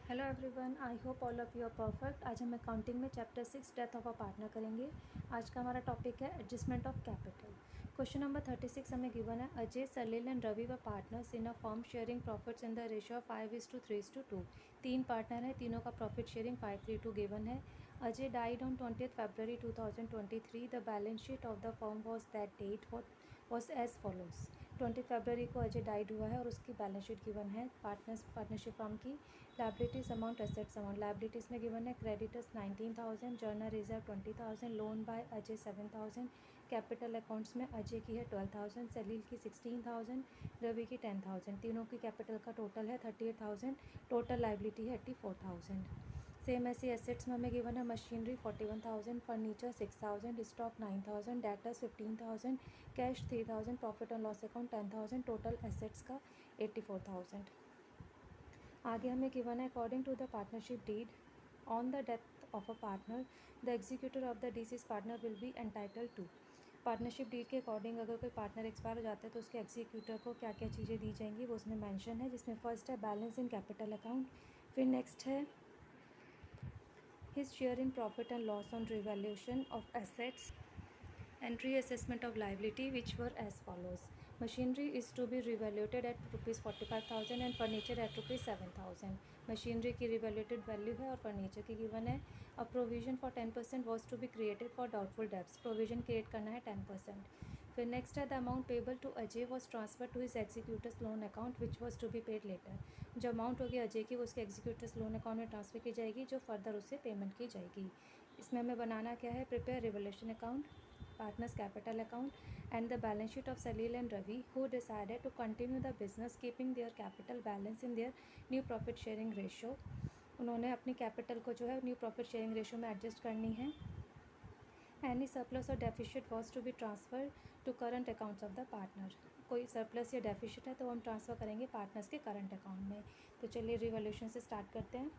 Hello everyone, I hope all of you are perfect. आज हम accounting में chapter 6 death of a partner करेंगे। आज का हमारा टॉपिक है adjustment of capital. Question number 36 हमें गिवन है, अजय, सलील एंड रवि व partners in a firm sharing profits in the ratio of 5:3:2। तीन पार्टनर हैं, तीनों का प्रॉफिट शेयरिंग 5:3:2 गिवन है। Ajay died on 20th February 2023। The balance sheet of the firm was that date was as follows. 20 फरवरी को Ajay died हुआ है और उसकी बैलेंस शीट गिवन है पार्टनरशिप फर्म की। Liabilities amount, assets amount. Liabilities में गिवन है creditors 19,000, general reserve 20,000, loan by Ajay 7,000। Capital accounts में अजय की है 12,000, सलील की 16,000, रवि की 10,000। तीनों की कैपिटल का टोटल है 38,000। टोटल लाइबिलिटी है 84,000। सेम ऐसी एसेट्स में हमें गिवन है machinery 41,000, furniture 6,000, stock 9,000, debtors 15,000, cash 3,000, profit and loss account 10,000। Total assets का 84,000। आगे हमें गिवन है, according to the partnership deed on the death of a partner the executor of the deceased partner will be entitled to. Partnership deed के according अगर कोई partner expire हो जाता है तो उसके एग्जीक्यूटर को क्या क्या चीज़ें दी जाएंगी वो उसमें मेंशन है, जिसमें फर्स्ट है बैलेंस इन कैपिटल अकाउंट, फिर नेक्स्ट है his share in profit and loss on revaluation of assets and reassessment of liability, which were as follows. Machinery is to be revaluated at rupees 45,000 and furniture at rupees 7,000. Machinery की revalued value है और furniture की given है। A provision for 10% was to be created for doubtful debts. Provision create करना है 10%। फिर next है, the amount payable to Ajay was transfer to his executors loan account which was to be paid later. जो amount होगी अजय की वो उसके executors loan account में ट्रांसफर की जाएगी, जो फर्दर उससे पेमेंट की जाएगी। इसमें हमें बनाना क्या है, prepare revolution account, partners capital account, and the balance sheet of Salil and Ravi, who decided to continue the business keeping their capital balance in their new profit sharing ratio। उन्होंने अपनी capital को जो है new profit sharing ratio में adjust करनी है। Any surplus और deficit was to be transfer to current accounts of the partner. कोई सरप्लस या डेफिशिट है तो हम ट्रांसफ़र करेंगे पार्टनर्स के करंट अकाउंट में। तो चलिए रिवोल्यूशन से स्टार्ट करते हैं।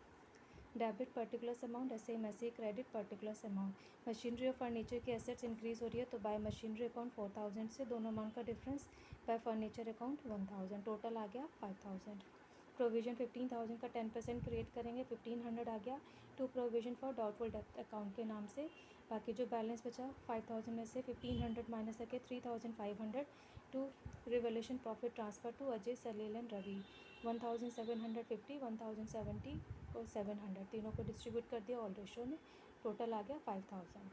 डेबिट पर्टिकुलर्स अमाउंट, ऐसे क्रेडिट पर्टिकुलर्स अमाउंट। मशीनरी और फर्नीचर की एसेट्स इंक्रीज़ हो रही है तो बाय मशीनरी अकाउंट 4,000 से दोनों अमाउंट का difference, by furniture account 1,000। Total आ गया 5,000। प्रोविजन 15,000 का 10% क्रिएट करेंगे, 1,500 आ गया टू प्रोविजन फॉर डाउटफुल डेब्ट अकाउंट के नाम से। बाकी जो बैलेंस बचा 5,000 में से 1,500 माइनस करके 3,500 to revolution profit transfer to Ajay, Salil and Ravi. 1,750, 1,070 और 700 तीनों को डिस्ट्रीब्यूट कर दिया ऑल रेशो में। टोटल आ गया 5,000।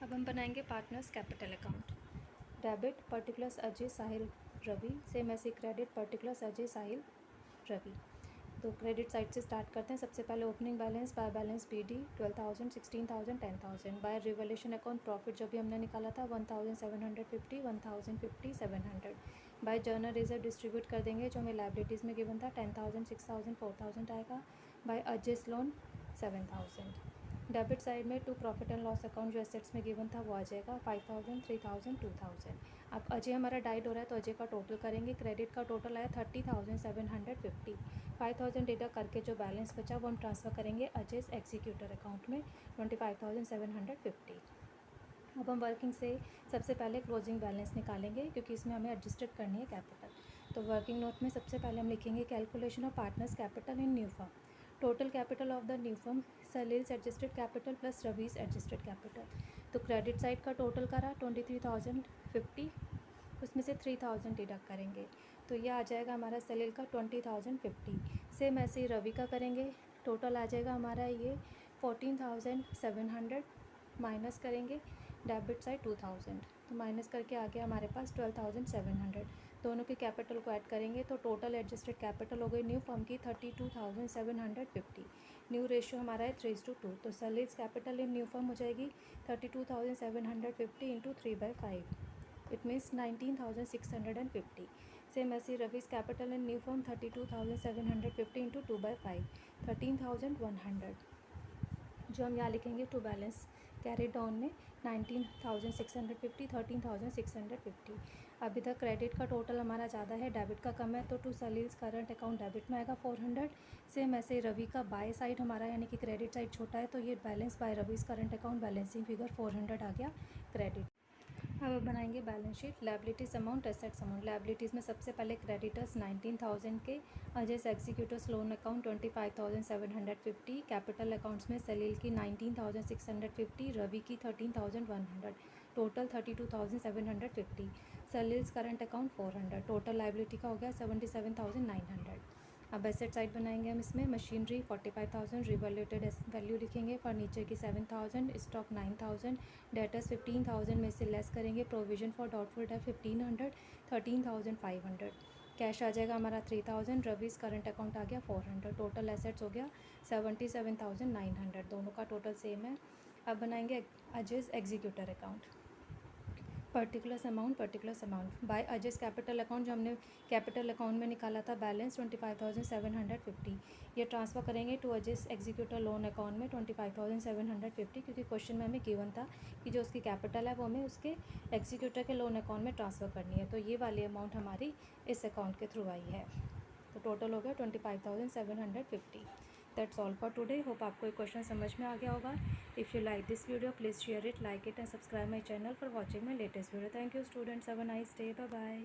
अब हम बनाएंगे partners capital account. Debit particulars Ajay, Sahil, Ravi. Same ऐसे क्रेडिट पर्टिकुलर्स अजय, साहिल, रवि। तो क्रेडिट साइड से स्टार्ट करते हैं। सबसे पहले opening balance, by balance BD 12,000, 16,000, 10,000। By revolution account profit जो भी हमने निकाला था 1,750, 1,050, 700। बाय जर्नल रिजर्व डिस्ट्रीब्यूट कर देंगे, जो हमें लाइबिलिटीज़ में गिवन था 10,000, 6,000, 4,000 आएगा। By Ajay's loan 7,000। Debit side में to profit and loss account जो एसेट्स में गिवन था वो आ जाएगा 5,000, 3,000, 2,000। अब अजय हमारा डाइड हो रहा है तो अजय का टोटल करेंगे। क्रेडिट का टोटल आया 30,750। 5,000 डिडक्ट करके जो बैलेंस बचा वो हम ट्रांसफ़र करेंगे अजय एग्जीक्यूटर अकाउंट में 25,750। अब हम वर्किंग से सबसे पहले क्लोजिंग बैलेंस निकालेंगे क्योंकि इसमें हमें एडजस्टेड करनी है कैपिटल। तो वर्किंग नोट में सबसे पहले हम लिखेंगे calculation of partners capital in new firm. Total capital of the new firm, Salil's adjusted capital plus Ravi's adjusted capital. तो क्रेडिट साइड का टोटल करा 23,050, उसमें से 3,000 डिडक्ट करेंगे तो यह आ जाएगा हमारा सलील का 20,050। सेम ऐसे ही रवि का करेंगे, टोटल आ जाएगा हमारा ये 14,700 माइनस करेंगे डेबिट साइड 2,000, तो माइनस करके आ गया हमारे पास 12,700। दोनों के कैपिटल को ऐड करेंगे तो टोटल एडजस्टेड कैपिटल हो गई न्यू फर्म की 32,750। न्यू रेशियो हमारा है 3:2। तो सलील्स कैपिटल इन न्यू फर्म हो जाएगी 32,750 इंटू 3/5, इट मीन्स 19,650। सेम ऐसे Ravi's capital in new firm 32,750 into 2/5, 13,100। जो हम यहाँ लिखेंगे टू बैलेंस कैरी डाउन में 19,650, 13,650। अब इधर क्रेडिट का टोटल हमारा ज़्यादा है, डेबिट का कम है, तो टू सलील्स करंट अकाउंट डेबिट में आएगा 400। सेम ऐसे रवि का बाय साइड हमारा यानी कि क्रेडिट साइड छोटा है तो ये balance by Ravi's current account balancing figure 400 आ गया क्रेडिट। अब बनाएंगे balance sheet. Liabilities amount, assets amount. Liabilities में सबसे पहले क्रेडिटर्स 19,000 के, Ajay executors loan account 25,750, capital accounts में सलील की 19,650, रवि की 13,100, total 32,750। Salil's current account 400, total liability का हो गया 77,900। अब एसेट साइड बनाएंगे हम इसमें। मशीनरी 45,000, रिवैल्यूएटेड वैल्यू लिखेंगे। फर्नीचर की 7,000, स्टॉक 9,000, डेटर्स 15,000 में से लेस करेंगे। Provision for doubtful debt 1,500, 13,500। Cash आ जाएगा हमारा 3,000, रवीज करंट अकाउंट आ गया 400, टोटल एसेट्स हो गया 77,900। दोनों का टोटल सेम है। अब बनाएंगे Ajay's executor account. Particulars amount by Ajay's capital account, जो हमने कैपिटल अकाउंट में निकाला था बैलेंस 25,750, ये ट्रांसफ़र करेंगे टू अजय's एग्जीक्यूटर लोन अकाउंट में 25,750, क्योंकि क्वेश्चन में हमें गिवन था कि जो उसकी कैपिटल है वो हमें उसके एग्जीक्यूटर के लोन अकाउंट में ट्रांसफ़र करनी है, तो ये वाली अमाउंट हमारी इस अकाउंट के थ्रू आई है। तो टोटल हो गया 25,750। That's all for today. Hope आपको ये क्वेश्चन समझ में आ गया होगा। If you like this video please share it, like it and subscribe my channel for watching my latest video. Thank you students, have a nice day, bye bye.